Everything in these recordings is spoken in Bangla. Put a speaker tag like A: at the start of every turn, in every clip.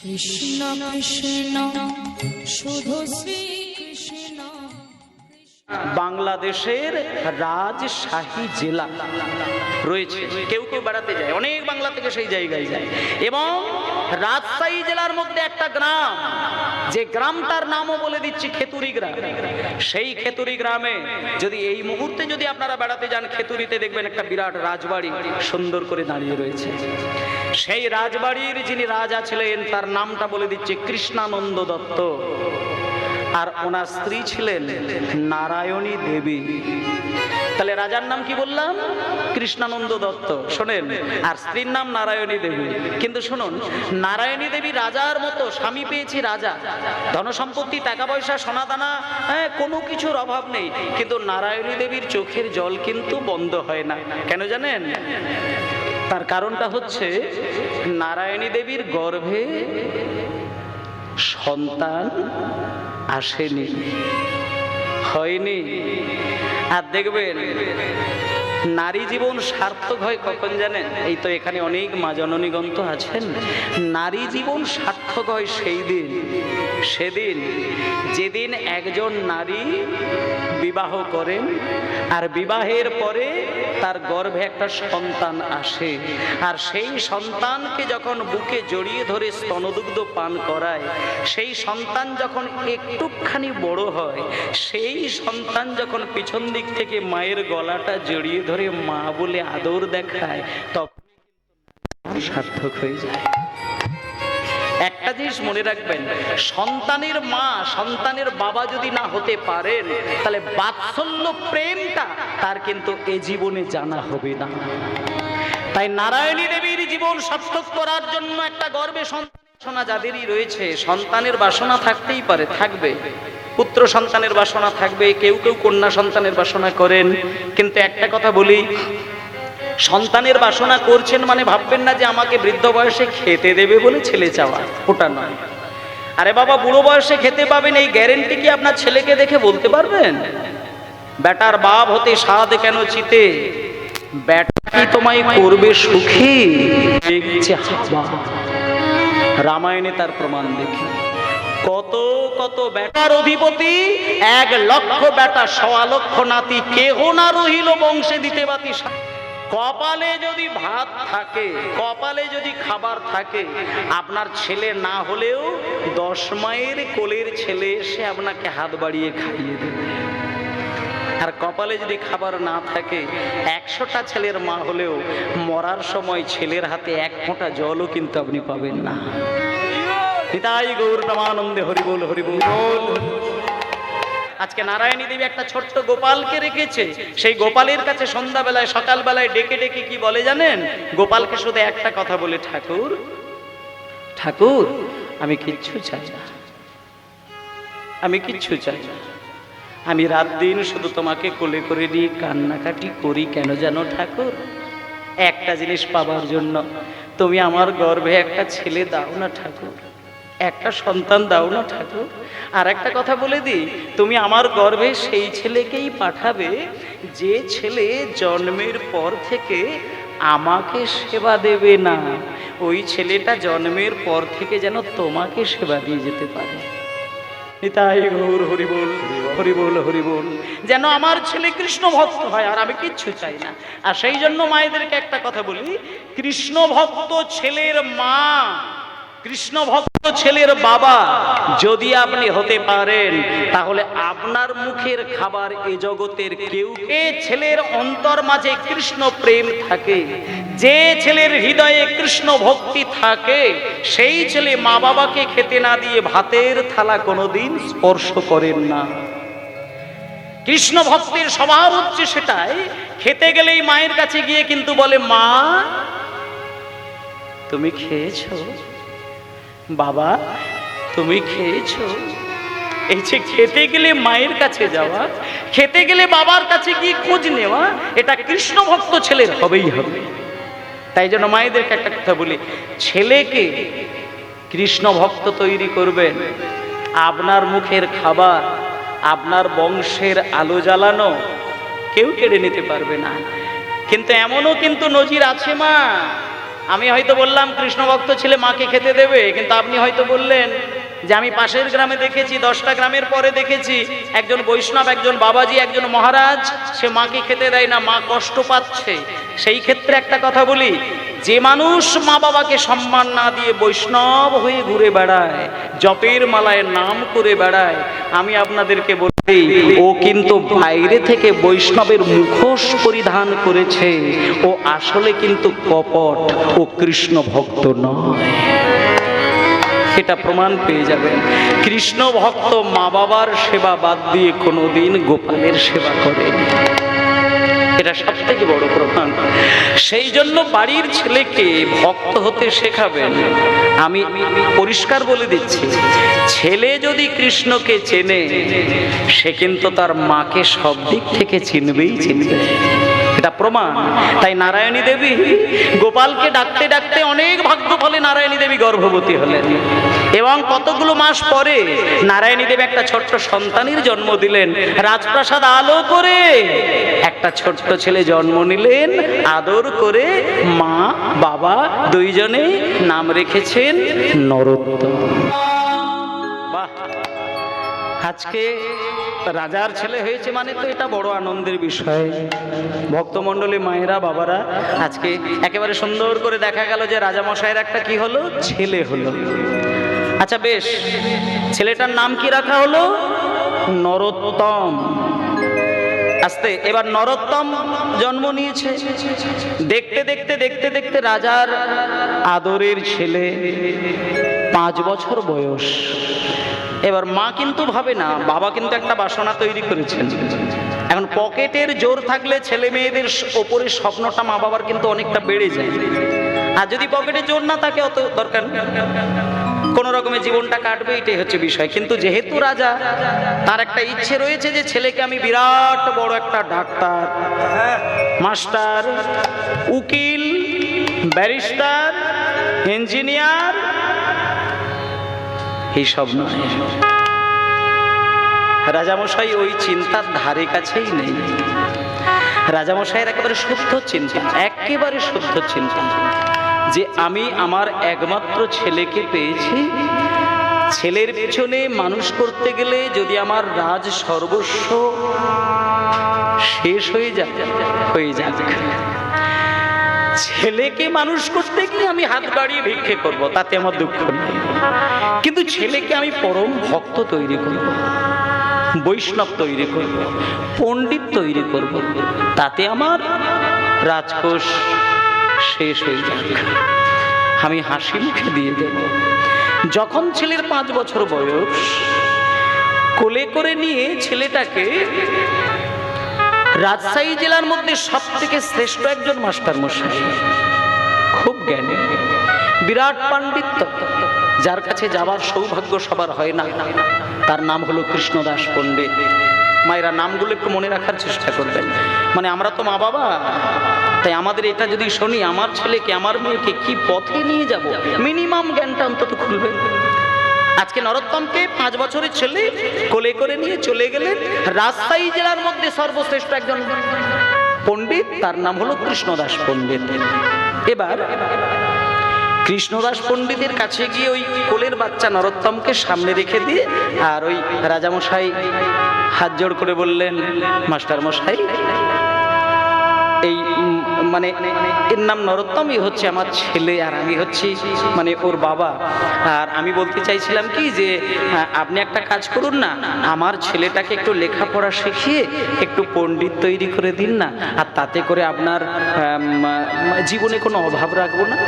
A: কৃষ্ণ কৃষ্ণ শুধু শ্রী কৃষ্ণ।
B: বাংলাদেশের রাজশাহী জেলা রয়েছে, কেউ কেউ বেড়াতে যায়, অনেক বাংলা থেকে সেই জায়গায় যায়। এবং রাজশাহী জেলার মধ্যে একটা গ্রাম, যে গ্রামটার নামও বলে দিচ্ছি খেতুরি গ্রাম। সেই খেতুরি গ্রামে যদি এই মুহূর্তে যদি আপনারা বেড়াতে যান, খেতুরিতে দেখবেন একটা বিরাট রাজবাড়ি সুন্দর করে দাঁড়িয়ে রয়েছে। সেই রাজবাড়ির যিনি রাজা ছিলেন তার নামটা বলে দিচ্ছে কৃষ্ণানন্দ দত্ত, আর ওনার স্ত্রী ছিলেন নারায়ণী দেবী। তাহলে রাজার নাম কি বললাম? কৃষ্ণানন্দ দত্ত, শোনেন, আর স্ত্রীর নাম নারায়ণী দেবী। কিন্তু শুনুন, নারায়ণী দেবী রাজার মতো স্বামী পেয়েছি রাজা, ধনসম্পত্তি, টাকা পয়সা, সোনাদানা, কোনো কিছুর অভাব নেই, কিন্তু নারায়ণী দেবীর চোখের জল কিন্তু বন্ধ হয় না। কেন জানেন? তার কারণটা হচ্ছে নারায়ণী দেবীর গর্ভে সন্তান আসেনি, হয়নি। আর দেখবেন নারী জীবন সার্থক হয় কখন জানেন? এই তো এখানে অনেক মা জননীগণ তো আছেন। নারী জীবন সার্থক হয় সেই দিন, সেদিন যেদিন একজন নারী বিবাহ করেন আর বিবাহের পরে তার গর্ভে একটা সন্তান আসে, আর সেই সন্তানকে যখন বুকে জড়িয়ে ধরে স্তনদুগ্ধ পান করায়, সেই সন্তান যখন একটুখানি বড় হয়, সেই সন্তান যখন পিছন দিক থেকে মায়ের গলাটা জড়িয়ে ধরে মা বলে আদর দেখায়, তখন সার্থক হয়ে যায়। একটা জিনিস মনে রাখবেন, সন্তানের মা, সন্তানের বাবা যদি না হতে পারেন, তাহলে বাৎসল্য প্রেমটা তার কিন্তু এ জীবনে জানা হবে না। তাই নারায়ণী দেবীর জীবন সার্থক করার জন্য একটা গর্বে সন্তান যাদেরই রয়েছে, সন্তানের বাসনা থাকতেই পারে, থাকবে, পুত্র সন্তানের বাসনা থাকবে, কেউ কেউ কন্যা সন্তানের বাসনা করেন। কিন্তু একটা কথা বলি, সন্তানের বাসনা করছেন মানে ভাববেন না যে আমাকে বৃদ্ধ বয়সে খেতে দেবে বলে ছেলে চাওয়া, ওটা নয়। আরে বাবা, বুড়ো বয়সে খেতে পাবেন এই গ্যারেন্টি কি আপনার ছেলেকে দেখে বলতে পারবেন? বেটার বাপ হতে স্বাদ কেন চিতে, বেটা কি তোমায় করবে সুখী, দেখছে হাওয়া। রামায়ণে তার প্রমাণ দেখি, কত কত বেটার অধিপতি, 1 লক্ষ বেটা, 1.25 লক্ষ নাতি, কেহ না রহিল বংশে দিতে বাতি। কপালে যদি ভাত থাকে, কপালে যদি খাবার থাকে, আপনার ছেলে না হলেও 10 মায়ের কোলের ছেলে এসে আপনাকে হাত বাড়িয়ে খাইয়ে দেবে। আর কপালে যদি খাবার না থাকে, 100টা ছেলের মা হলেও মরার সময় ছেলের হাতে 1 ফোঁটা জলও কিন্তু আপনি পাবেন না। নিতাই গৌর প্রেমানন্দে হরি বল, হরি বল। আজকে নারায়ণী দেবী একটা ছোট্ট গোপালকে রেখেছে, সেই গোপালের কাছে সন্ধ্যাবেলায় সকালবেলায় ডেকে ডেকে কি বলে জানেন? গোপালকে শুধু একটা কথা বলে, ঠাকুর ঠাকুর আমি কিচ্ছু চাই না, আমি কিচ্ছু চাই না, আমি রাত দিন শুধু তোমাকে কোলে করে নিয়ে কান্নাকাটি করি। কেন জানো ঠাকুর? একটা জিনিস পাবার জন্য, তুমি আমার গর্ভে একটা ছেলে দাও না ঠাকুর, একটা সন্তান দাও না ঠাকুর। আর একটা কথা বলে দিই, তুমি আমার গর্ভে সেই ছেলেকেই পাঠাবে যে ছেলে জন্মের পর থেকে আমাকে সেবা দেবে না, ওই ছেলেটা জন্মের পর থেকে যেন তোমাকে সেবা দিয়ে যেতে পারে। নিতাই গৌর হরি বল, হরি বল, হরি বল। যেন আমার ছেলে কৃষ্ণ ভক্ত হয়, আর আমি কিচ্ছু চাই না। আর সেই জন্য মায়েদেরকে একটা কথা বলি, কৃষ্ণ ভক্ত ছেলের মা, কৃষ্ণ ভক্ত ছেলের বাবা যদি আপনি হতে পারেন, তাহলে আপনার মুখের খাবার এ জগতের কেউ, এ ছেলের অন্তর মাঝে কৃষ্ণ প্রেম থাকে, যে ছেলের হৃদয়ে কৃষ্ণ ভক্তি থাকে, সেই ছেলে মা বাবাকে খেতে না দিয়ে ভাতের থালা কোনোদিন স্পর্শ করেন না। কৃষ্ণ ভক্তের স্বভাব হচ্ছে সেটাই, খেতে গেলেই মায়ের কাছে গিয়ে কিন্তু বলে, মা তুমি খেয়েছো, বাবা তুমি খেয়েছো। এই যে খেতে গেলে মায়ের কাছে যাওয়া, খেতে গেলে বাবার কাছে গিয়ে খোঁজ নেওয়া, এটা কৃষ্ণ ভক্ত ছেলের হবেই হবে। তাই জন্য মায়েদেরকে একটা কথা বলি, ছেলেকে কৃষ্ণ ভক্ত তৈরি করবেন, আপনার মুখের খাবার, আপনার বংশের আলো জ্বালানো কেউ কেড়ে নিতে পারবে না। কিন্তু এমনও কিন্তু নজির আছে মা, আমি হয়তো বললাম কৃষ্ণ ভক্ত ছেলে মাকে খেতে দেবে, কিন্তু আপনি হয়তো বললেন যে আমি পাশের গ্রামে দেখেছি, 10টা গ্রামের পরে দেখেছি একজন বৈষ্ণব, একজন বাবাজি, একজন মহারাজ, সে মাকে খেতে দেয় না, মা কষ্ট পাচ্ছে। সেই ক্ষেত্রে একটা কথা বলি, যে মানুষ মা বাবাকে সম্মান না দিয়ে বৈষ্ণব হয়ে ঘুরে বেড়ায়, জপের মালায় নাম করে বেড়ায়, আমি আপনাদেরকে বলি ও কিন্তু বাইরে থেকে বৈষ্ণবের মুখোশ পরিধান করেছে, ও আসলে কিন্তু কপট, ও কৃষ্ণ ভক্ত নয়। এটা প্রমাণ পেয়ে যাবেন। কৃষ্ণ ভক্ত মা বাবার সেবা বাদ দিয়ে কোনোদিন গোপালের সেবা করে, এটা সব থেকে বড় প্রমাণ। সেই জন্য বাড়ির ছেলেকে ভক্ত হতে শেখাবেন। আমি পরিষ্কার বলে দিচ্ছি, ছেলে যদি কৃষ্ণকে চেনে, সে কিন্তু তার মাকে সব দিক থেকে চিনবেই চিনবে, এটা প্রমাণ। তাই নারায়ণী দেবী গোপালকে ডাকতে ডাকতে অনেক ভাগ্য ফলে নারায়ণী দেবী গর্ভবতী হলেন, এবং কতগুলো মাস পরে নারায়ণী দেবী একটা ছোট্ট সন্তানের জন্ম দিলেন। রাজপ্রাসাদ আলো করে একটা ছোট্ট ছেলে জন্ম নিলেন, আদর করে মা বাবা দুইজনে নাম রেখেছেন নরোত্তম। বাহ, আজকে রাজার ছেলে হয়েছে মানে তো এটা বড় আনন্দের বিষয়। ভক্তমণ্ডলী, মায়েরা, বাবারা, আজকে একেবারে সুন্দর করে দেখা গেল যে রাজামশাইয়ের একটা কি হলো, ছেলে হলো। আচ্ছা বেশ, ছেলেটার নাম কি রাখা হলো? নরোত্তম। আস্তে এবার নরোত্তম জন্ম নিয়েছে। দেখতে দেখতে দেখতে দেখতে রাজার আদরের ছেলে 5 বছর বয়স। এবার মা কিন্তু ভাবে না, বাবা কিন্তু একটা বাসনা তৈরি করেছেন। এখন পকেটের জোর থাকলে ছেলে মেয়েদের ওপরে স্বপ্নটা মা বাবার কিন্তু অনেকটা বেড়ে যায়, আর যদি পকেটে জোর না থাকে অত দরকার নেই, কোন রকমের জীবনটা কাটবে, এটাই হচ্ছে বিষয়। কিন্তু যেহেতু রাজা, তার একটা ইচ্ছে রয়েছে যে ছেলেকে আমি বিরাট বড় একটা ডাক্তার, মাস্টার, উকিল, ব্যারিস্টার, ইঞ্জিনিয়ার এইসব নয়। রাজামশাই ওই চিন্তার ধারে কাছেই নেই। রাজামশাইয়ের একেবারে শুদ্ধ চিন্তা, একেবারে শুদ্ধ চিন্তা যে আমি আমার একমাত্র ছেলেকে পেয়েছি, ছেলের পেছনে মানুষ করতে গেলে যদি আমার রাজ সর্বস্ব শেষ হয়ে যাক, ছেলেকে মানুষ করতে গিয়ে আমি হাত বাড়িয়ে ভিক্ষে করব, তাতে আমার দুঃখ নেই, কিন্তু ছেলেকে আমি পরম ভক্ত তৈরি করব, বৈষ্ণব তৈরি করব, পণ্ডিত তৈরি করব, তাতে আমার রাজকোষ শেষ হয়ে যাক, আমি হাসি মুখে দিয়ে দেব। যখন ছেলের 5 বছর বয়স, কোলে করে নিয়ে ছেলেটাকে রাজশাহী জেলার মধ্যে সব থেকে শ্রেষ্ঠ একজন মাস্টার মশাই, খুব জ্ঞানী, বিরাট পাণ্ডিত্য, যার কাছে যাবার সৌভাগ্য সবার হয় না, তার নাম হলো কৃষ্ণদাস পণ্ডিত। মায়েরা নামগুলো একটু মনে রাখার চেষ্টা করবেন। মানে আমরা তো মা বাবা, তাই আমাদের এটা যদি শুনি, আমার ছেলেকে আমার মেয়েকে কি পথে নিয়ে যাব, মিনিমাম জ্ঞানটা অন্তত খুলবে। আজকে নরোত্তমকে 5 বছরের ছেলে কোলে করে নিয়ে চলে গেলেন রাজশাহী জেলার মধ্যে সর্বশ্রেষ্ঠ একজন পণ্ডিত, তার নাম হলো কৃষ্ণদাস পণ্ডিত। এবার কৃষ্ণদাস পণ্ডিতের কাছে গিয়ে ওই কোলের বাচ্চা নরোত্তমকে সামনে রেখে দিয়ে, আর ওই রাজামশাই হাত জোড় করে বললেন, মাস্টার মশাই, এই মানে এর নাম নরোত্তমই হচ্ছে আমার ছেলে, আর আমি হচ্ছি মানে ওর বাবা। আর আমি বলতে চাইছিলাম কি যে আপনি একটা কাজ করুন না, আমার ছেলেটাকে একটু লেখাপড়া শিখিয়ে একটু পণ্ডিত তৈরি করে দিন না, আর তাতে করে আপনার জীবনে কোনো অভাব রাখবো না।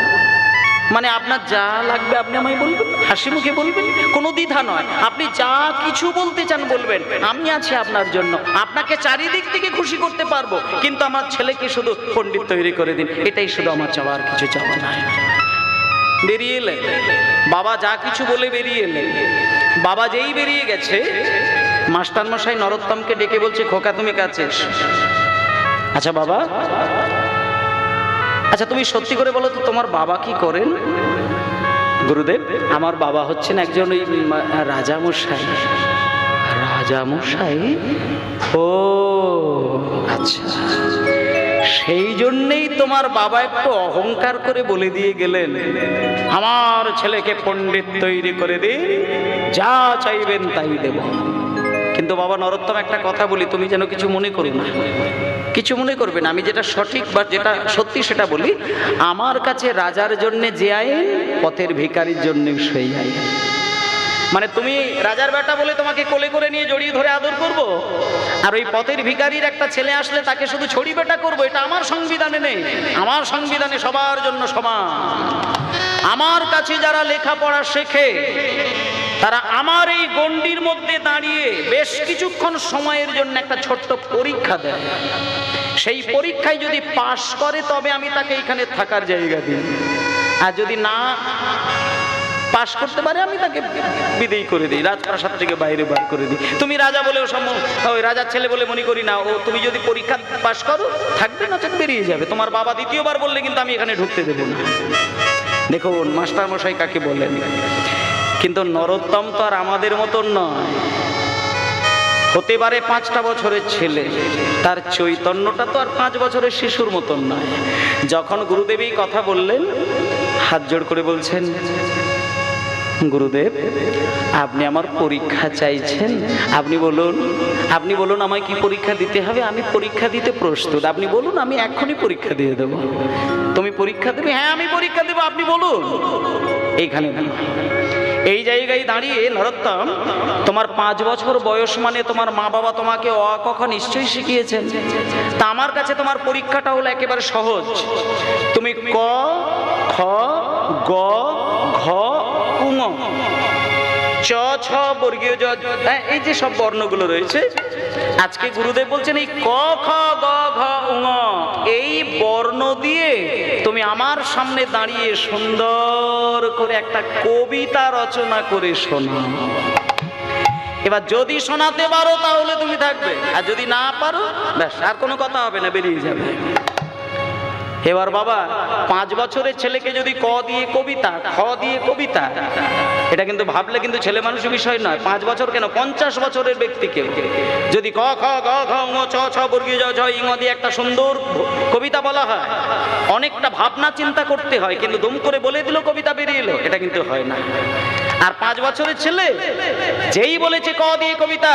B: মানে আপনার যা লাগবে আপনি আমায় বলবেন, হাসি মুখে বলবেন, কোনো দ্বিধা নয়, আপনি যা কিছু বলতে চান বলবেন, আমি আছি আপনার জন্য, আপনাকে চারিদিক থেকে খুশি করতে পারবো, কিন্তু আমার ছেলেকে শুধু পণ্ডিত তৈরি করে দিন, এটাই শুধু আমার চাওয়ার, কিছু চাওয়া নাই। বেরিয়ে এলেন বাবা, যা কিছু বলে বেরিয়ে এলেন। বাবা যেই বেরিয়ে গেছে, মাস্টারমশাই নরোত্তমকে ডেকে বলছে, খোকা তুমি কাছে এসো। আচ্ছা বাবা, আচ্ছা তুমি সত্যি করে বলো তো তোমার বাবা কি করেন? গুরুদেব, আমার বাবা হচ্ছেন একজন ওই রাজামশাই। রাজামশাই? ও আচ্ছা, সেই জন্যেই তোমার বাবা একটু অহংকার করে বলে দিয়ে গেলেন, আমার ছেলেকে পণ্ডিত তৈরি করে দিন, যা চাইবেন তাই দেব। কিন্তু বাবা নরোত্তম, একটা কথা বলি, তুমি যেন কিছু মনে করো না, কিছু মনে করবে না, আমি যেটা সঠিক বা যেটা সত্যি সেটা বলি। আমার কাছে রাজার জন্য যে আইন, পথের ভিখারির জন্য সেই আইন। মানে তুমি রাজার বেটা বলে তোমাকে কোলে করে নিয়ে জড়িয়ে ধরে আদর করব, আর ওই পথের ভিখারির একটা ছেলে আসলে তাকে শুধু ছড়ি বেটা করবো, এটা আমার সংবিধানে নেই। আমার সংবিধানে সবার জন্য সমান। আমার কাছে যারা লেখাপড়া শেখে তারা আমার এই গণ্ডির মধ্যে দাঁড়িয়ে বেশ কিছুক্ষণ সময়ের জন্য একটা ছোট্ট পরীক্ষা দেয়। সেই পরীক্ষায় যদি পাশ করে তবে আমি তাকে এখানে থাকার জায়গা দিই, আর যদি না পাশ করতে পারে আমি তাকে বিদেয় করে দিই, রাজপ্রাসাদ থেকে বাইরে বার করে দিই। তুমি রাজা বলেও ওই রাজার ছেলে বলে মনে করি না। ও তুমি যদি পরীক্ষা পাশ করো থাকবে, না বেরিয়ে যাবে। তোমার বাবা দ্বিতীয়বার বললে কিন্তু আমি এখানে ঢুকতে দেবো না। দেখুন মাস্টার মশাই কাকে বলেন। কিন্তু নরোত্তম তো আর আমাদের মতন নয়, হতে পারে 5টা বছরের ছেলে, তার চৈতন্যটা তো আর 5 বছরের শিশুর মতন নয়। যখন গুরুদেবী কথা বললেন, হাত জোড় করে বলছেন, গুরুদেব আপনি আমার পরীক্ষা চাইছেন, আপনি বলুন আমায় কি পরীক্ষা দিতে হবে, আমি পরীক্ষা দিতে প্রস্তুত। আপনি বলুন, আমি এখনই পরীক্ষা দিয়ে দেব। তুমি পরীক্ষা দেবে? হ্যাঁ আমি পরীক্ষা দেবো, আপনি বলুন। এইখানে এই জায়গায় দাঁড়িয়ে নরোত্তম, তোমার 5 বছর বয়স মানে তোমার মা বাবা তোমাকে অ আ ক খ নিশ্চয়ই শিখিয়েছেন। তা আমার কাছে তোমার পরীক্ষাটা হলো একেবারে সহজ। তুমি ক খ গ ঘ উঙ চ ছ বর্গীয় জ, এই যে সব বর্ণগুলো রয়েছে, আজকে গুরুদেব বলছেন এই ক খ গ ঘ উঙ এই বর্ণ দিয়ে তুমি আমার সামনে দাঁড়িয়ে সুন্দর করে একটা কবিতা রচনা করে শোনাও। এবার যদি শোনাতে পারো তাহলে তুমি থাকবে, আর যদি না পারো ব্যাস, আর কোনো কথা হবে না, বেরিয়ে যাবে। এবার বাবা 5 বছরের ছেলেকে যদি ক দিয়ে কবিতা, খ দিয়ে কবিতা, এটা কিন্তু ভাবলে কিন্তু ছেলে মানুষের বিষয় নয়। 5 বছর কেন, 50 বছরের ব্যক্তিকে যদি ক খ গ ঘ ঙ চ ছ বর্গীয় জ ঝ ইঙ দিয়ে একটা সুন্দর কবিতা বলা হয়, অনেকটা ভাবনা চিন্তা করতে হয়। কিন্তু দুম করে বলে দিল কবিতা বেরিয়ে এলো, এটা কিন্তু হয় না। আর 5 বছরের ছেলে যেই বলেছে ক দিয়ে কবিতা,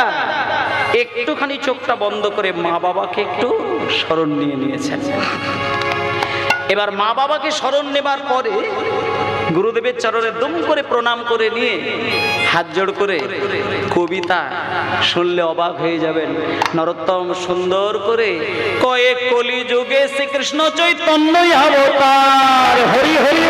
B: একটুখানি চোখটা বন্ধ করে মা বাবাকে একটু স্মরণ নিয়েছেন। এবার মা বাবাকে স্মরণ নেবার পরে গুরুদেবের চরণে দুম করে প্রণাম করে নিয়ে হাত জোড় করে কবিতা শুনলে অবাক হয়ে যাবেন। নরোত্তম সুন্দর করে কয়েক কলি যুগে শ্রীকৃষ্ণ চৈতন্য অবতার, হরি হরি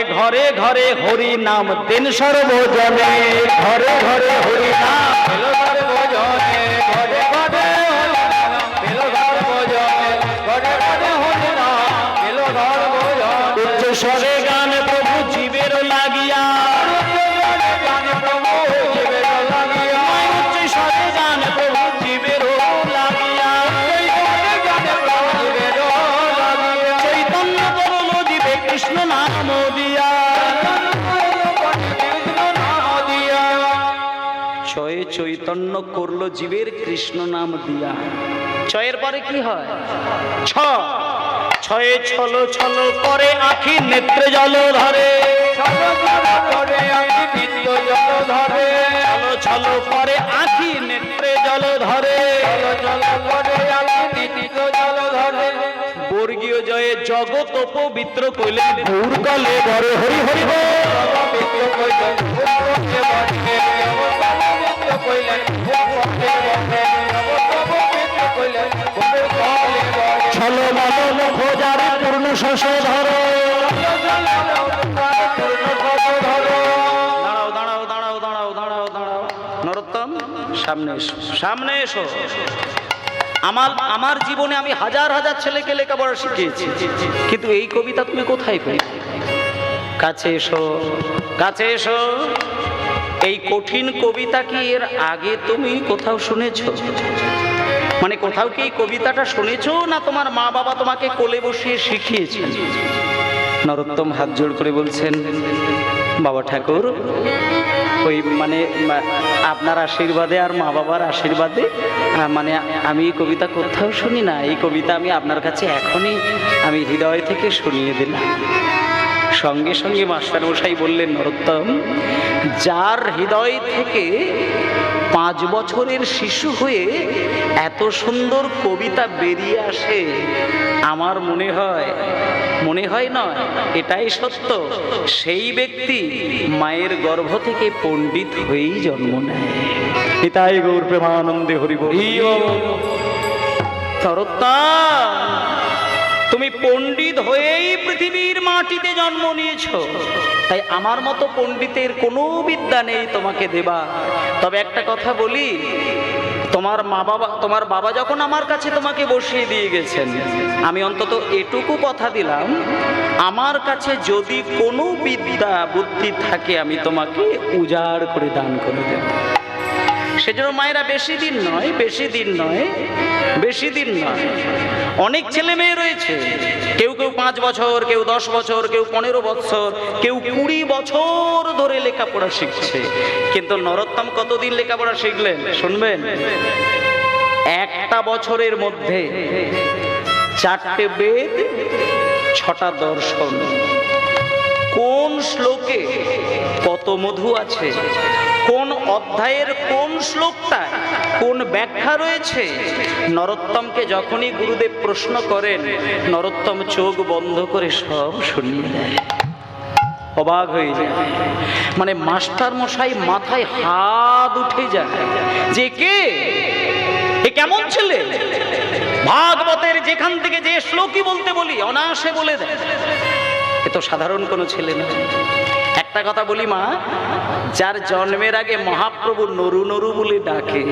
B: ঘরে ঘরে হরি নাম দেন সর্বজনে, ঘরে ঘরে হরি নাম এলো সর্বজনে, ঘরে ঘরে এলো সর্বজনে, ঘরে ঘরে হরি নাম এলো সর্বজনে। উচ্চ স্বরে গান প্রভু জীবের লাগিয়া, গান প্রভু জীবের লাগিয়া, উচ্চ স্বরে গান প্রভু জীবের লাগিয়া, গান প্রভু জীবের লাগিয়া, চৈতন্য তরল জীবে কৃষ্ণ নাম দিয়া, ছয়ে চৈতন্য করলো জীবের কৃষ্ণ নাম দিয়া। ছয়ের পরে কি হয়? ছ, ছ ছয়ে ছলো ছলো করে আখি নেত্রে জল ধরে,
C: ছলো ছলো করে আখি নিত্য জল ধরে,
B: ছলো ছলো করে আখি নেত্রে জল ধরে,
C: ছলো ছলো করে আখি নিত্য জল ধরে।
B: বর্গীয় জয়ে জগৎ পবিত্র কইলেন গৌর কালে বড় হরি হরি বল।
C: পবিত্র কইলেন ভূপতি বটে, পবিত্র কইলেন ভূপতি বটে, পবিত্র কইলেন ভূপতি বটে।
B: ছলো মদন খোঁজার পূর্ণ শশ ধরো। দাঁড়াও দাঁড়াও দাঁড়াও দাঁড়াও দাঁড়াও দাঁড়াও, নরোত্তম সামনে এসো, সামনে এসো। আমার জীবনে আমি হাজার হাজার ছেলেকে লেখাপড়া শিখিয়েছি, কিন্তু এই কবিতা তুমি কোথায় পেলে? কাছে এসো, কাছে এসো। এই কঠিন কবিতা কি এর আগে তুমি কোথাও শুনেছো? মানে কোথাও কি এই কবিতাটা শুনেছো, না তোমার মা বাবা তোমাকে কোলে বসিয়ে শিখিয়েছে? নরোত্তম হাত জোড় করে বলছেন, বাবা ঠাকুর, ওই মানে আপনার আশীর্বাদে আর মা বাবার আশীর্বাদে মানে আমি এই কবিতা কোথাও শুনি না। এই কবিতা আমি আপনার কাছে এখনই আমি হৃদয় থেকে শুনিয়ে দিলাম। সঙ্গে সঙ্গে মাস্টারমশাই বললেন, নরোত্তম, যার হৃদয় থেকে 5 বছরের শিশু হয়ে এত সুন্দর কবিতা বেরিয়ে আসে, আমার মনে হয় নয়, এটাই সত্য, সেই ব্যক্তি মায়ের গর্ভ থেকে পণ্ডিত হয়েই জন্ম নেয়। পিতাই গৌর প্রেমানন্দে হরি বল। নরোত্তম, তুমি পণ্ডিত হয়েই পৃথিবীর মাটিতে জন্ম নিয়েছো, তাই আমার মতো পণ্ডিতের কোনো বিদ্যা নেই তোমাকে দেবা। তবে একটা কথা বলি, তোমার বাবা যখন আমার কাছে তোমাকে বসিয়ে দিয়ে গেছেন, আমি অন্তত এটুকু কথা দিলাম, আমার কাছে যদি কোনো বিদ্যা বুদ্ধি থাকে আমি তোমাকে উজাড় করে দান করে দেব। সেজন্য মায়েরা বেশি দিন নয়, অনেক ছেলে মেয়ে রয়েছে, কেউ 5 বছর, কেউ 10 বছর, কেউ 15 বছর, কেউ 20 বছর ধরে লেখাপড়া শিখছে। কিন্তু নরোত্তম কতদিন লেখাপড়া শিখলেন শুনবেন? একটা বছরের মধ্যে 4টে বেদ, 6টা দর্শন। কোন শ্লোকে কত মধু আছে, কোন অধ্যায়ের কোন শ্লোকটায় কোন ব্যাখ্যা রয়েছে, নরোত্তমকে যখনই গুরুদেব প্রশ্ন করেন, নরোত্তম চোখ বন্ধ করে সব শুনিয়ে দেয়। অবাক হয়ে যায়, মানে মাস্টার মশাই মাথায় হাত উঠে যায় যে কে, এ কেমন ছেলে, ভাগবতের যেখান থেকে যে শ্লোকই বলতে বলি অনায়াসে বলে দেয়। এ তো সাধারণ কোনো ছেলে না। একটা কথা বলি মা, যার জন্মের আগে মহাপ্রভু নরু নরু বলে ডাকে,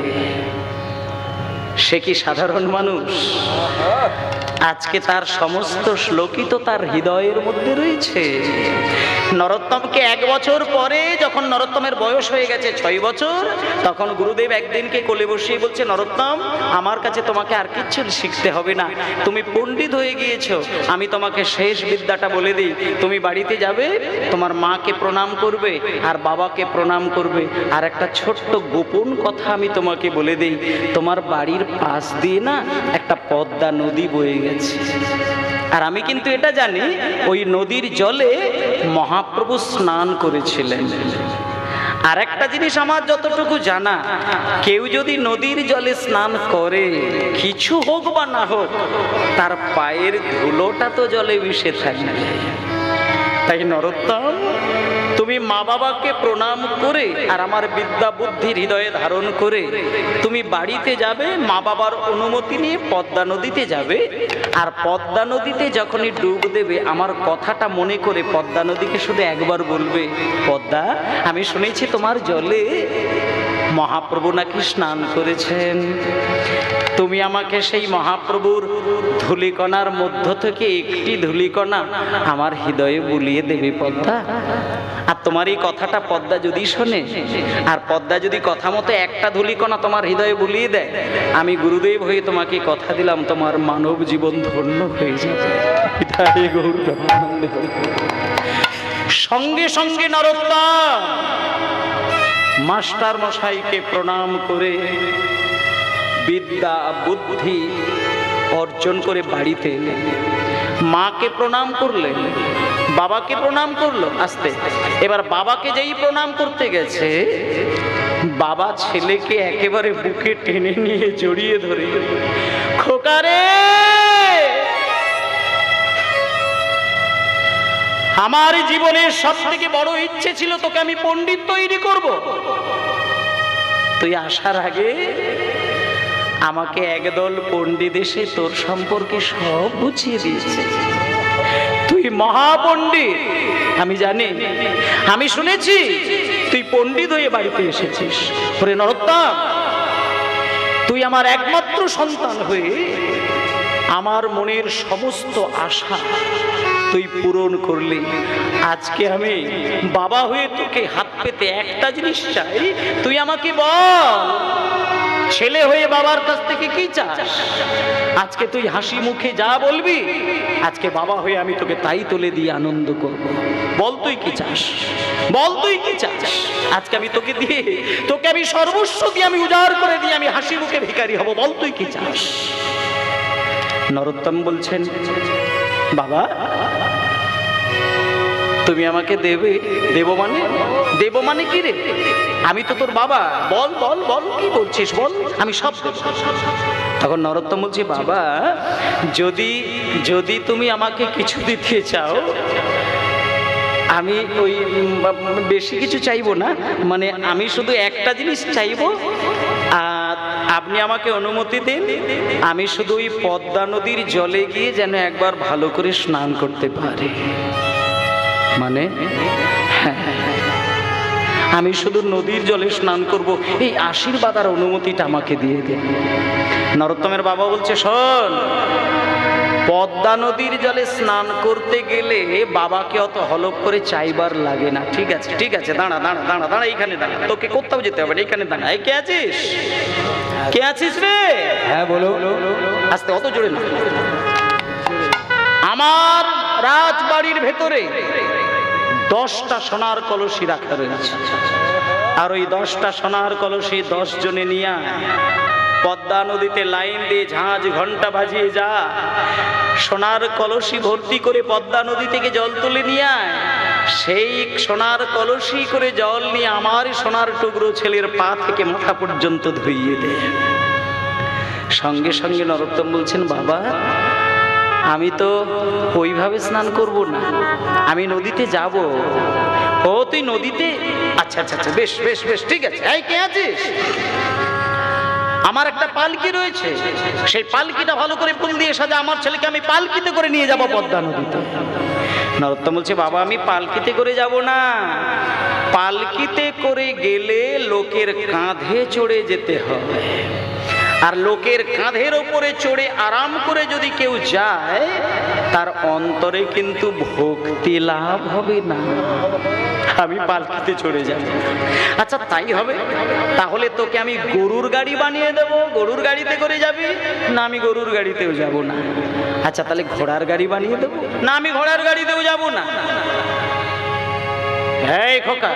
B: সে কি সাধারণ মানুষ? আজকে তার সমস্ত শ্লোকই তো তার হৃদয়ের মধ্যে রয়েছে। নরোত্তমকে 1 বছর পরে, যখন নরোত্তমের বয়স হয়ে গেছে 6 বছর, তখন গুরুদেব একদিনকে কোলে বসিয়ে বলছে, নরোত্তম, আমার কাছে তোমাকে আর কিচ্ছু শিখতে হবে না, তুমি পণ্ডিত হয়ে গিয়েছো। আমি তোমাকে শেষ বিদ্যাটা বলে দিই, তুমি বাড়িতে যাবে, তোমার মাকে প্রণাম করবে আর বাবাকে প্রণাম করবে। আর একটা ছোট্ট গোপন কথা আমি তোমাকে বলে দিই, তোমার বাড়ির পাশ দিয়ে না একটা পদ্মা নদী বয়ে গেছে, আর আমি কিন্তু এটা জানি ওই নদীর জলে মহাপ্রভু স্নান করেছিলেন। আর একটা জিনিস আমার যতটুকু জানা, কেউ যদি নদীর জলে স্নান করে, কিছু হোক বা না হোক, তার পায়ের ধুলোটা তো জলে মিশে থাকবে। তাই নরোত্তম, তুমি মা বাবাকে প্রণাম করে আর আমার বিদ্যা বুদ্ধির হৃদয়ে ধারণ করে তুমি বাড়িতে যাবে, মা বাবার অনুমতি নিয়ে পদ্মা নদীতে যাবে। আর পদ্মা নদীতে যখনই ডুব দেবে, আমার কথাটা মনে করে পদ্মা নদীকে শুধু একবার বলবে, পদ্মা, আমি শুনেছি তোমার জলে মহাপ্রভু নাকি স্নান করেছেন, তুমি আমাকে সেই মহাপ্রভুর ধূলিকণার মধ্য থেকে একটি ধূলিকণা আমার হৃদয়ে বুলিয়ে দেবে পদ্মা। আর তোমার এই কথাটা পদ্মা যদি শোনে, আর পদ্মা যদি কথা মতো একটা ধূলিকণা তোমার হৃদয়ে বুলিয়ে দেয়, আমি গুরুদেব হয়ে তোমাকে কথা দিলাম, তোমার মানব জীবন ধন্য হয়ে যাবে। সঙ্গে সঙ্গে নরোত্তম মাস্টার মশাইকে প্রণাম করে বিদ্যা বুদ্ধি অর্জন করে বাড়িতে এলেন। মাকে প্রণাম করলেন, বাবাকে প্রণাম করলো আস্তে। এবার বাবাকে যেই প্রণাম করতে গেছে, বাবা ছেলেকে একেবারে বুকে টেনে নিয়ে জড়িয়ে ধরে, খোকারে, আমার জীবনের সব থেকে বড় ইচ্ছে ছিল তোকে আমি পণ্ডিত তৈরি করব। তুই আসার আগে আমাকে একদল পণ্ডিত এসে তোর সম্পর্কে সব বুঝিয়ে দিয়েছে। তুই মহাপণ্ডিত, আমি জানি, আমি শুনেছি তুই পণ্ডিত হয়ে বাড়িতে এসেছিস। ওরে নরোত্তম, তুই আমার একমাত্র সন্তান হয়ে আমার মনের সমস্ত আশা তুই পূরণ করলি। আজকে আমি বাবা হয়ে তোকে হাত পেতে একটা জিনিস চাই, তুই আমাকে বল, ছেলে হয়ে বাবার কাছ থেকে কি চাস? আজকে তুই হাসি মুখে যা বলবি, আজকে বাবা হয়ে আমি তোকে তাই তুলে দিয়ে আনন্দ করব। বল তুই কি চাস, বল তুই কি চাস? আজকে আমি তোকে দিয়ে, তোকে আমি সর্বস্ব দিয়ে আমি উজাড় করে দিয়ে আমি হাসি মুখে ভিখারি হব। বল তুই কি চাস? নরোত্তম বলছেন, বাবা তুমি আমাকে দেবে। দেবো মানে? দেবো মানে কি রে? আমি তো তোর বাবা। বল বল বল, কি বলছিস বল, আমি সব দেব। তখন নরোত্তম বলছে, বাবা যদি যদি তুমি আমাকে কিছু দিতে চাও, আমি ওই বেশি কিছু চাইবো না, মানে আমি শুধু একটা জিনিস চাইবো, আর আপনি আমাকে অনুমতি দিন, আমি শুধু ওই পদ্মা নদীর জলে গিয়ে যেন একবার ভালো করে স্নান করতে পারি। মানে আমি শুধু নদীর জলে স্নান করব, এই আশীর্বাদ আর অনুমতিটা আমাকে দিয়ে দেন। নরোত্তমের বাবা বলছে, শোন, পদ্মা নদীর জলে স্নান করতে গেলে বাবাকে অত হলপ করে চাইবার লাগে না। ঠিক আছে ঠিক আছে, দাঁড়া দাঁড়া দাঁড়া দাঁড়া, এইখানে দাঁড়া, তোকে কোথাও যেতে হবে না, এইখানে দাঁড়া। এই কে আছিস? কে আছিস রে?
C: হ্যাঁ বলো।
B: আস্তে, অত জোরে না। আমার রাজবাড়ির ভেতরে 10টা সোনার কলসি রাখা রয়েছে, আর ওই 10টা সোনার কলসি 10 জনে নিয়ে পদ্মা নদীতে লাইন দিয়ে ঝাঁঝ ঘন্টা বাজিয়ে যা, সোনার কলসি ভর্তি করে পদ্মা নদী থেকে জল তুলে নিয়ে আয়। সেই সোনার কলসি করে জল নিয়ে আমার সোনার টুকরো ছেলের পা থেকে মাথা পর্যন্ত ধুইয়ে দে। সঙ্গে সঙ্গে নরোত্তম বলছেন, বাবা আমি তো ওইভাবে স্নান করব না, আমি নদীতে যাব। ও তুই নদীতে? আচ্ছা আচ্ছা আচ্ছা, বেশ বেশ বেশ, ঠিক আছে। এই কে আছিস? আমার একটা পালকি রয়েছে, সেই পালকিটা ভালো করে ফুল দিয়ে সাজা, আমার ছেলেকে আমি পালকিতে করে নিয়ে যাব পদ্মা নদীতে। নরোত্তম বলছে, বাবা আমি পালকিতে করে যাব না, পালকিতে করে গেলে লোকের কাঁধে চড়ে যেতে হবে, আর লোকের কাঁধের ওপরে চড়ে আরাম করে যদি কেউ যায়, তার অন্তরে কিন্তু ভক্তি লাভ হবে না। আমি পালকিতে চড়ে যাব। আচ্ছা তাই হবে, তাহলে তোকে আমি গরুর গাড়ি বানিয়ে দেবো, গরুর গাড়িতে করে যাবি। না আমি গরুর গাড়িতেও যাব না। আচ্ছা তাহলে ঘোড়ার গাড়ি বানিয়ে দেবো। না আমি ঘোড়ার গাড়িতেও যাব না। এই খোকা,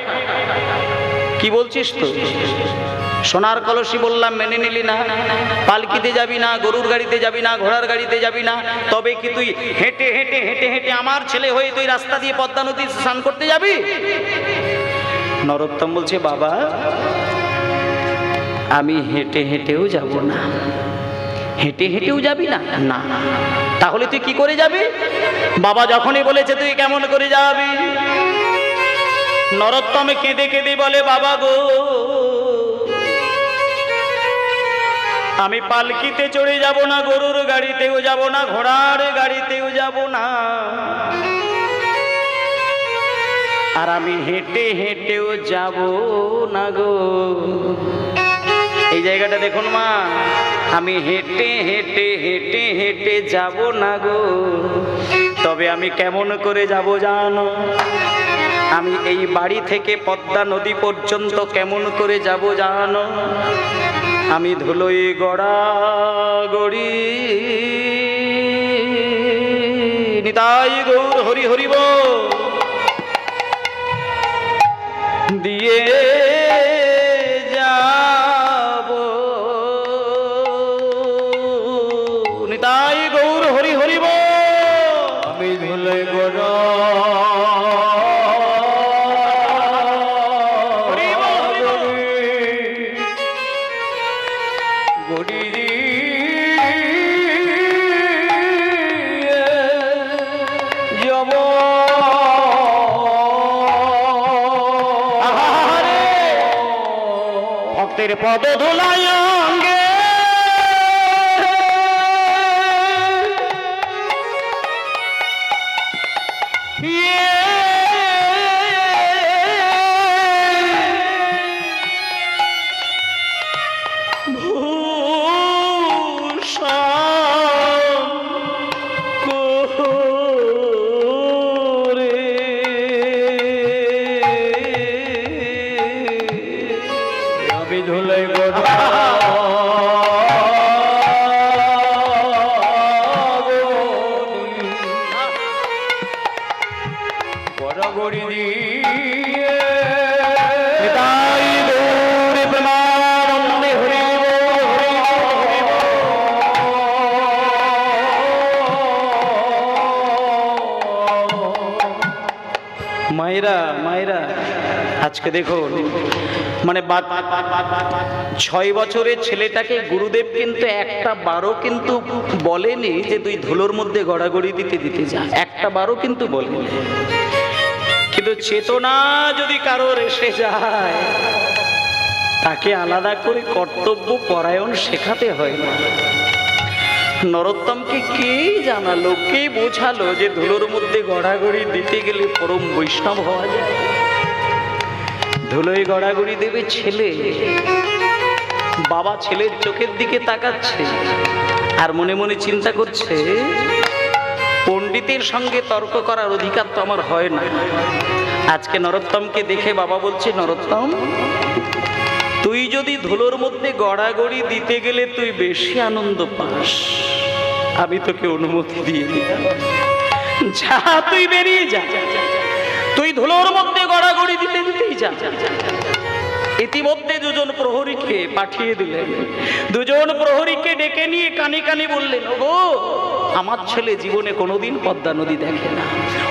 B: কি বলছিস তো? সোনার কলসি বললাম মেনে নিলি না, পালকিতে যাবি না, গরুর গাড়িতে যাবি না, ঘোড়ার গাড়িতে যাবি না, তবে কি তুই হেঁটে হেঁটে হেঁটে হেঁটে আমার ছেলে হয়ে তুই রাস্তা দিয়ে পদ্মা নদী স্নান করতে যাবি? নরোত্তম বলছে, বাবা আমি হেঁটে হেঁটেও যাব না। হেঁটে হেঁটেও যাবি না? না। তাহলে তুই কি করে যাবি? বাবা যখনই বলেছে তুই কেমন করে যাবি? নরোত্তম কেঁদে কেঁদে বলে, বাবা গো আমি পালকিতে চড়ে যাব না, গরুর গাড়িতেও যাব না, ঘোড়ার গাড়িতেও যাব না, আর আমি হেঁটে হেঁটেও যাব না গো। এই জায়গাটা দেখুন মা, আমি হেঁটে হেঁটে হেঁটে হেঁটে যাব না গো, তবে আমি কেমন করে যাব জানো? আমি এই বাড়ি থেকে পদ্মা নদী পর্যন্ত কেমন করে যাব জানো? আমি ধুলোই গড়া গড়ি নিতাই গৌর হরি হরিব দিয়ে যাব, নিতাই গৌর হরি হরিব
C: গড়ি যাব
B: ভক্তের পদ ধুলায় অঙ্গে
C: আমি ধুলাই গড় গড়ি দিয়ে
B: তাই গৌর প্রেমানন্দে হরি মায়েরা মায়েরা আজকে দেখুন মানে 6 বছরের ছেলেটাকে গুরুদেব কিন্তু একটা বারও কিন্তু বলেনি যে তুই ধুলোর মধ্যে গড়াগড়ি দিতে দিতে যা, একটা বারও কিন্তু বলেনি। কিন্তু চেতনা যদি কারোর এসে যায় তাকে আলাদা করে কর্তব্য পরায়ণ শেখাতে হয় না। নরোত্তমকে কে জানালো, কে বোঝালো যে ধুলোর মধ্যে গড়াগড়ি দিতে গেলে পরম বৈষ্ণব হওয়া যায়? ধুলোয় গড়াগড়ি দেবে ছেলে, বাবা ছেলের চোখের দিকে তাকাচ্ছে আর মনে মনে চিন্তা করছে পণ্ডিতের সঙ্গে তর্ক করার অধিকার তো আমার হয় না। আজকে নরোত্তমকে দেখে বাবা বলছে, নরোত্তম তুই যদি ধুলোর মধ্যে গড়াগড়ি দিতে গেলে তুই বেশি আনন্দ পাস, আমি তোকে অনুমতি দিয়ে দিলাম, যা তুই বেরিয়ে যা, তুই ধুলোর মধ্যে গড়াগড়ি দিতে দিতেই যা। ইতিমধ্যে দুজন প্রহরীকে পাঠিয়ে দিলেন, দুজন প্রহরীকে ডেকে নিয়ে কানে কানে বললেন, ওগো আমার ছেলে জীবনে কোনোদিন পদ্মা নদী দেখে না,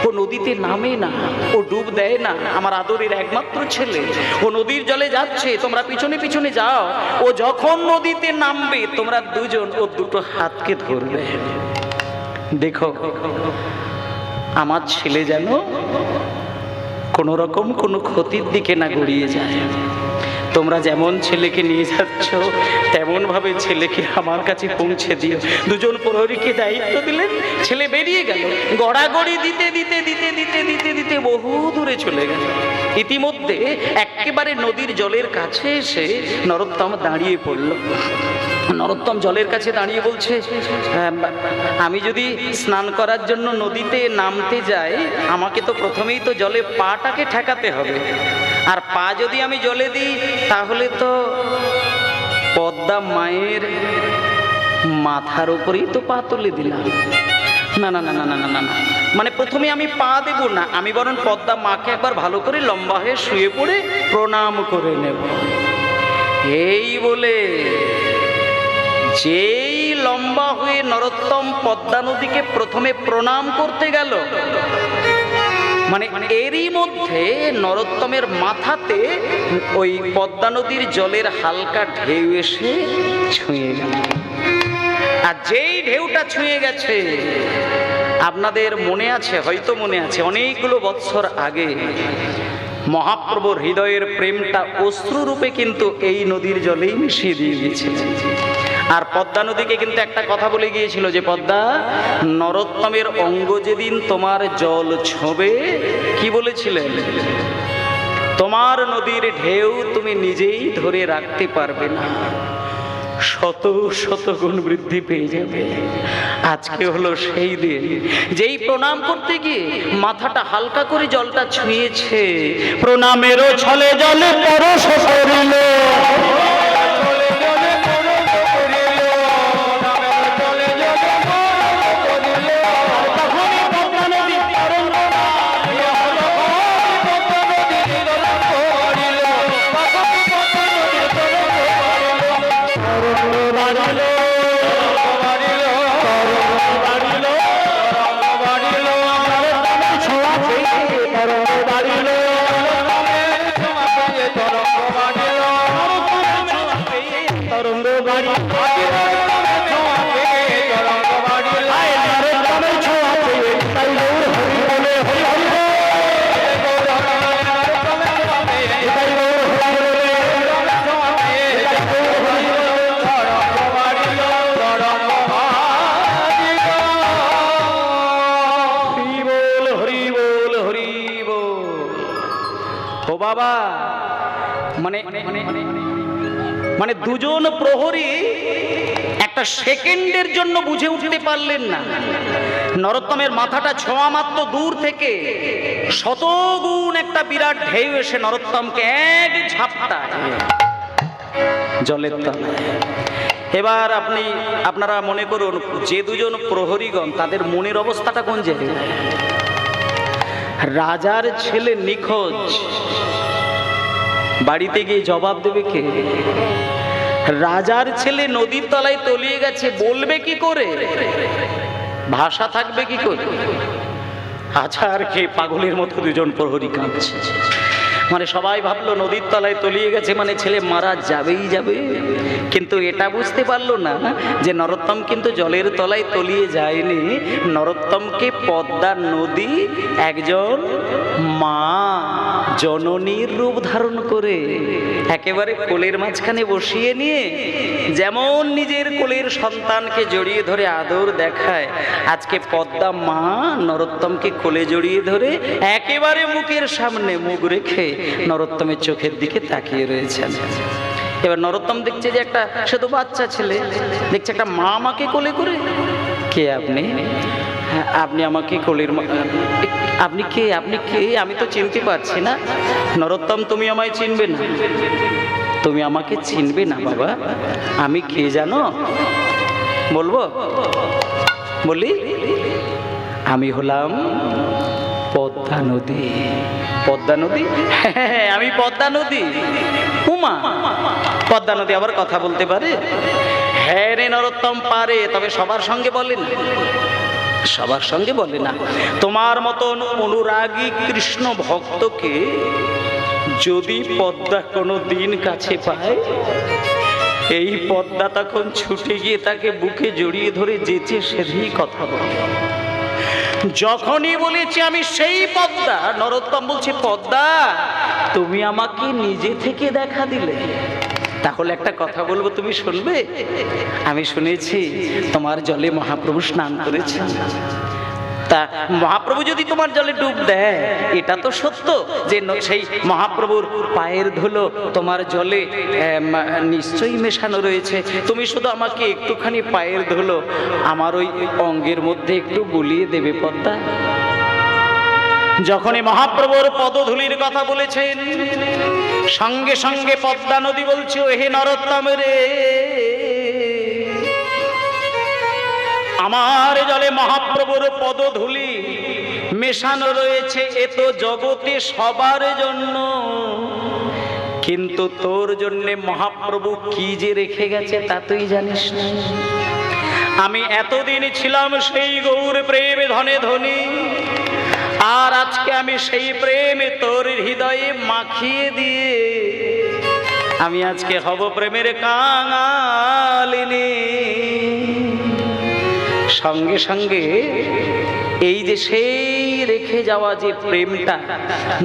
B: ও নদীতে নামে না, ও ডুব দেয় না, আমার আদরের একমাত্র ছেলে, ও নদীর জলে যাচ্ছে, তোমরা পিছনে পিছনে যাও, ও যখন নদীতে নামবে তোমরা দুজন ও দুটো হাতকে ধরবে, দেখো আমার ছেলে যেন কোন রকম কোনো ক্ষতির দিকে না গড়িয়ে যায়। তোমরা যেমন ছেলেকে নিয়ে যাচ্ছ তেমন ভাবে ছেলেকে আমার কাছে পৌঁছে দিও। দুজন প্রহরীকে দায়িত্ব দিলেন, ছেলে বেরিয়ে গেল, গড়াগড়ি দিতে দিতে দিতে দিতে দিতে দিতে বহু দূরে চলে গেল। ইতিমধ্যে একেবারে নদীর জলের কাছে এসে নরোত্তম দাঁড়িয়ে পড়ল। নরোত্তম জলের কাছে দাঁড়িয়ে বলছে, আমি যদি স্নান করার জন্য নদীতে নামতে যাই আমাকে তো প্রথমেই তো জলে পাটাকে ঠেকাতে হবে, আর পা যদি আমি জলে দিই তাহলে তো পদ্মা মায়ের মাথার উপরেই তো পা তুলে দিলাম। না না না না না না না না, মানে প্রথমে আমি পা দেব না, আমি বরং পদ্মা মাকে একবার ভালো করে লম্বা হয়ে শুয়ে পড়ে প্রণাম করে নেব। এই বলে যেই লম্বা হয়ে নরোত্তম পদ্মা নদীকে প্রথমে প্রণাম করতে গেল, মানে এরই মধ্যে নরোত্তমের মাথাতে ওই পদ্মা নদীর জলের হালকা ঢেউ এসে ছুঁয়ে গেল। আর যেই ঢেউটা ছুঁয়ে গেছে, আপনাদের মনে আছে, হয়তো মনে আছে, অনেকগুলো বৎসর আগে মহাপ্রভুর হৃদয়ের প্রেমটা অশ্রুরূপে কিন্তু এই নদীর জলেই মিশিয়ে দিয়ে গেছে। আর পদ্মা নদীকে কিন্তু একটা কথা বলে গিয়েছিল যে, পদ্মা নরোত্তমের অঙ্গ যেদিন তোমার জল ছোঁবে, কি বলেছিলেন? তোমার নদীর ঢেউ তুমি নিজেই ধরে রাখতে পারবে না, শত শত গুণ বৃদ্ধি পেয়ে যাবে। আজকে হলো সেই দিন, যেই প্রণাম করতে গিয়ে মাথাটা হালকা করে জলটা ছুঁয়েছে, প্রণামেরও ছলে জলে পরশ করিল, তরঙ্গ বাড়ি বাবা, মানে মানে দুজন প্রহরী একটা সেকেন্ডের জন্য বুঝে উঠতে পারলেন না। নরোত্তমের মাথাটা ছোঁয়া মাত্র দূর থেকে শতগুণ একটা বিরাট ঢেউ এসে নরোত্তমকে এক ঝাপটায় জলের তলায়। এবার আপনারা মনে করুন, যে দুজন প্রহরীগণ তাদের মনের অবস্থাটা কোন জায়গায়? রাজার ছেলে নিখোঁজ, বাড়িতে গিয়ে জবাব দেবে কে? রাজার ছেলে নদীর তলায় তলিয়ে গেছে, বলবে কি করে? ভাষা থাকবে কি করে? আচ্ছা, আর কে? পাগলের মতো দুজন প্রহরী কাঁদছে। মানে সবাই ভাবলো নদীর তলায় তলিয়ে গেছে মানে ছেলে মারা যাবেই যাবে, কিন্তু এটা বুঝতে পারলো না যে নরোত্তম কিন্তু জলের তলায় তলিয়ে যায়নি। নরোত্তমকে পদ্মা নদী একজন মা জননীর রূপ ধারণ করে একেবারে কোলের মাঝখানে বসিয়ে নিয়ে যেমন নিজের কোলের সন্তানকে জড়িয়ে ধরে আদর দেখায়, আজকে পদ্মা মা নরোত্তমকে কোলে জড়িয়ে ধরে একেবারে মুখের সামনে মুখ রেখে নরোত্তমের চোখের দিকে তাকিয়ে রয়েছেন। এবার নরোত্তম দেখছে যে একটা, সে তো বাচ্চা ছেলে, দেখছে একটা মা আমাকে কোলে করে। কে আপনি? হ্যাঁ, আপনি আমাকে কোলের আপনি কে? আপনি কে? আমি তো চিনতে পারছি না। নরোত্তম, তুমি আমায় চিনবে না, তুমি আমাকে চিনবে না বাবা। আমি কে জানো? বলবো? বলি, আমি হলাম পদ্মা নদী। পদ্মা নদী? হ্যাঁ, আমি পদ্মা নদী। উমা, পদ্মা নদী আবার কথা বলতে পারে? হ্যাঁ রে নরোত্তম, পারে, তবে সবার সঙ্গে বলে না, সবার সঙ্গে বলে না। তোমার মতন অনুরাগী কৃষ্ণ ভক্তকে যদি পদ্মা কোনো দিন কাছে পায়, এই পদ্মা তখন ছুটে গিয়ে তাকে বুকে জড়িয়ে ধরে যেচে সেদিনই কথা বলে। যখনই বলেছি আমি সেই পদ্মা, নরোত্তম বলছে, পদ্মা তুমি আমাকে নিজে থেকে দেখা দিলে, তাহলে একটা কথা বলবো, তুমি শুনবে? আমি শুনেছি তোমার জলে মহাপ্রভু স্নান করেছেন। তা মহাপ্রভু যদি তোমার জলে ডুব দেয়, এটা তো সত্য যে সেই মহাপ্রভুর পায়ের ধুলো তোমার জলে নিশ্চয়ই মেশানো রয়েছে। তুমি শুধু আমাকে একটুখানি পায়ের ধুলো আমার ওই অঙ্গের মধ্যে একটু বুলিয়ে দেবে পদ্মা। যখনই মহাপ্রভুর পদধূলির কথা বলেছেন, সঙ্গে সঙ্গে পদ্মা নদী বলছে, হে নরোত্তম রে, আমার জলে মহাপ্রভুর পদধূলি মেশানো রয়েছে, এ তো জগতে সবার জন্য, কিন্তু তোর জন্য মহাপ্রভু কি যে রেখে গেছে তা তুই জানিস না। আমি এতদিন ছিলাম সেই গৌর প্রেমে ধনে ধনী, আর আজকে আমি সেই প্রেমে তোর হৃদয়ে মাখিয়ে দিয়ে আমি আজকে হব প্রেমের কাঙালিনী। সঙ্গে সঙ্গে এই যে সেই রেখে যাওয়া যে প্রেমটা,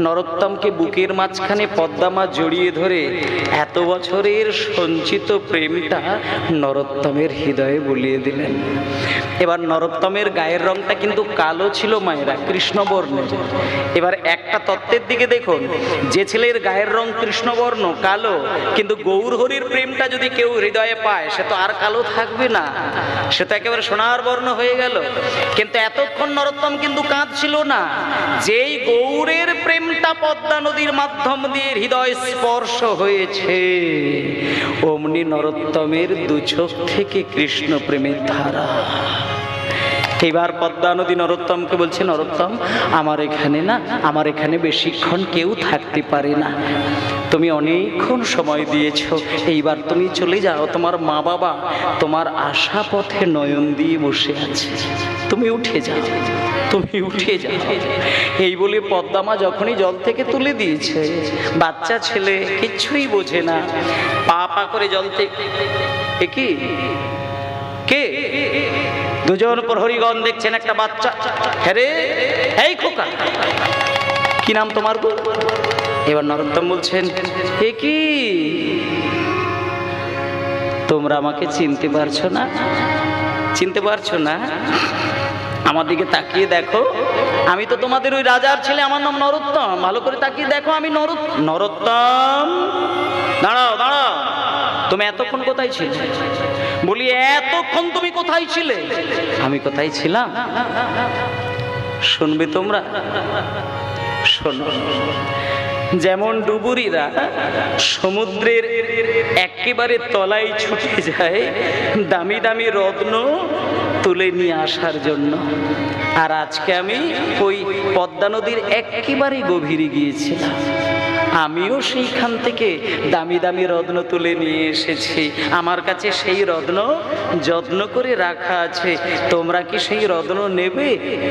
B: নরোত্তমকে বুকের মাঝখানে পদ্মা জড়িয়ে ধরে এত বছরের সঞ্চিত প্রেমটা নরোত্তমের হৃদয়ে বলিয়ে দিলেন। এবার নরোত্তমের গায়ের রংটা কিন্তু কালো ছিল মায়েরা, কৃষ্ণবর্ণের। এবার একটা তত্ত্বের দিকে দেখুন, যে ছেলের গায়ের রং কৃষ্ণবর্ণ কালো, কিন্তু গৌর হরির প্রেমটা যদি কেউ হৃদয়ে পায়, সে তো আর কালো থাকবে না, সে তো একেবারে সোনার বর্ণ হয়ে গেল। কিন্তু এতক্ষণ নরোত্তম কিন্তু কাঁদছিল না। যেই গৌরের প্রেমটা পদ্মা নদীর মাধ্যম দিয়ে হৃদয় স্পর্শ হয়েছে, অমনি নরোত্তমের দু চোখ থেকে কৃষ্ণ প্রেমের ধারা। এবার পদ্মা নদী নরোত্তমকে বলছে, নরোত্তম, আমার এখানে বেশিক্ষণ কেউ থাকতে পারে না, তুমি অনেকক্ষণ সময় দিয়েছ, এইবার তুমি চলে যাও। তোমার মা বাবা তোমার আশা পথে নয়ন দিয়ে বসে আছে, তুমি উঠে যাও, তুমি উঠে যাও। এই বলে পদ্মা মা যখনই জল থেকে তুলে দিয়েছে, বাচ্চা ছেলে কিচ্ছুই বোঝে না, পা পা করে জল থেকে, কি কে? দুজন প্রহরীগণ দেখছেন একটা বাচ্চা। হ্যাঁ, এই খোকা, কি নাম তোমার গো? এবার নরোত্তম বলছেন, এ কি, তোমরা আমাকে চিনতে পারছো না? চিনতে পারছো না? আমার দিকে তাকিয়ে দেখো, আমি তো তোমাদের ওই রাজার ছেলে, আমার নাম নরোত্তম। ভালো করে তাকিয়ে দেখো, আমি নরোত্তম। দাঁড়াও দাঁড়াও, তুমি এতক্ষণ কোথায় ছিলে? বলি এতক্ষণ তুমি কোথায় ছিলে? আমি কোথায় ছিলাম শুনবে তোমরা? শোনো। যেমন ডুবুরিরা সমুদ্রের একেবারে তলায় ছুটে যায় দামি দামি রত্ন তুলে নিয়ে আসার জন্য, আর আজকে আমি ওই পদ্মা নদীর একেবারে গভীরে গিয়েছিলাম। আমিও সেইখান থেকে দামি দামি রত্ন তুলে নিয়ে এসেছি। আমার কাছে সেই রত্ন যত্ন করে রাখা আছে। তোমরা কি সেই রত্ন নেবে?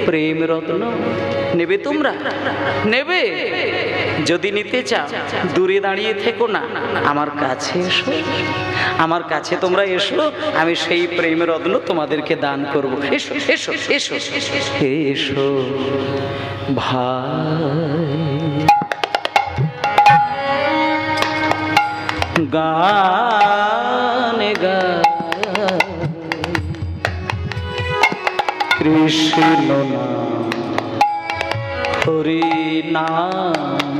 B: প্রেম রত্ন নেবে? তোমরা নেবে? যদি নিতে চাও দূরে দাঁড়িয়ে থেকো না, আমার কাছে এসো। আমার কাছে তোমরা এসো, আমি সেই প্রেম রত্ন তোমাদেরকে দান করব। এসো এসো এসো এসো ভাই। গানে গায় কৃষ্ণ নাম হরি নাম,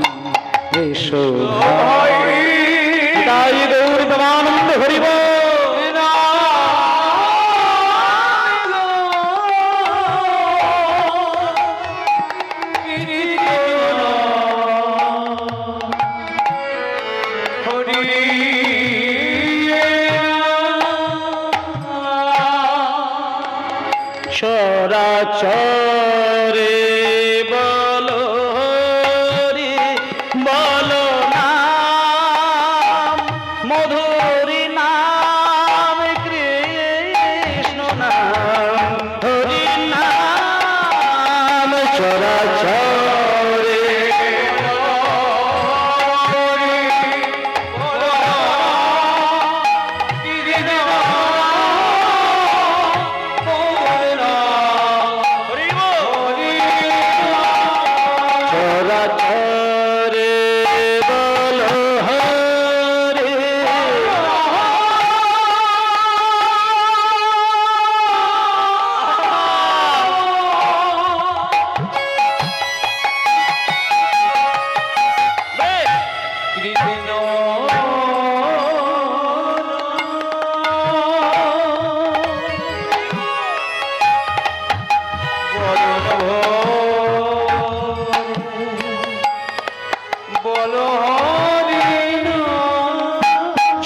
B: এসো তাই গৌর প্রেমানন্দ হরি বল। চরাচরে বলো হরি বলো নাম, মধুরি নাম কৃষ্ণ নাম হরি নাম। চরাচরে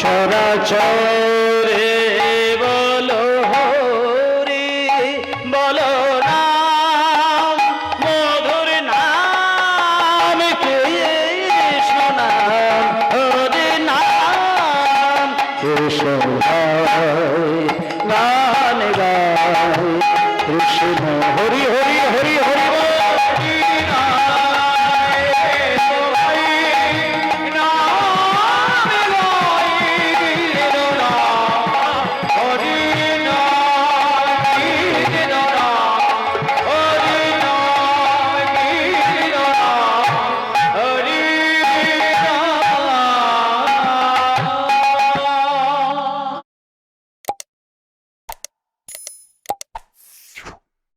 B: চরাচরে বলো হরি বলো নাম, মধুর নাম কৃষ্ণ নাম হরি নাম। কৃষ্ণ গান গায় কৃষ্ণ হরি হরি